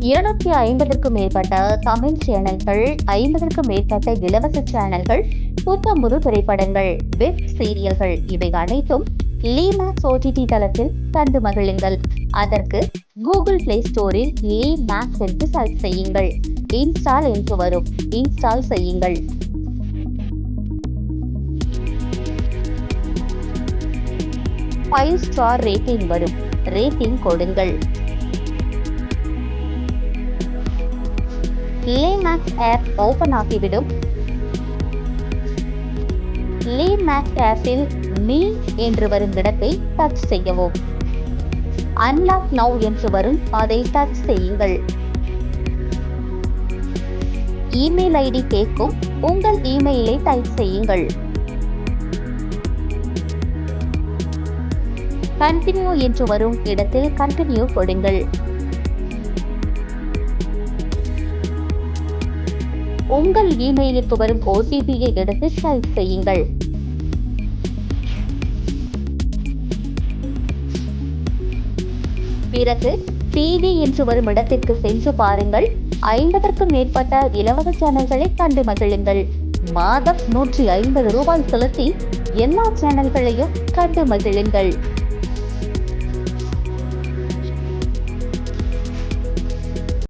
250க்கும் மேற்பட்ட தமிழ் சேனல்கள், 50க்கும் மேற்பட்ட இலவச சேனல்கள், புத்தம்புது திரைப்படங்கள், வெப் சீரியல்கள் இவை அனைத்தும் லிமேக்ஸ் OTT தளத்தில் கண்டு மகிழுங்கள். அதற்கு கூகுள் பிளே ஸ்டோரில் லிமேக்ஸ் என்று சர்ச் செய்யுங்கள். இன்ஸ்டால் என்று வரும், இன்ஸ்டால் செய்யுங்கள். ஃபைவ் ஸ்டார் ரேட்டிங் வரும், ரேட்டிங் கொடுங்கள். லிமேக்ஸ் ஆப் ஓபன் ஆகிவிடும். லிமேக்ஸ் ஆப்பில் மீ என்று வரும் இடத்தை டச் செய்யவும். அன்லாக் நவ் என்று வரும், அதை டச் செய்யுங்கள். இமெயில் ஐடி கேட்கும், உங்கள் இமெயிலை டைப் செய்யுங்கள். கண்டினியூ என்று வரும் இடத்தில் கண்டினியூ கொடுங்கள். உங்கள் இமெயிலுக்கு வரும் OTP-யை எடுத்து டைப் செய்யுங்கள். பிறகு டிவி என்று வரும் இடத்திற்கு சென்று பாருங்கள். 50க்கும் மேற்பட்ட இலவச சேனல்களை கண்டு மகிழுங்கள். மாதம் 150 ரூபாய் செலுத்தி எல்லா சேனல்களையும் கண்டு மகிழுங்கள்.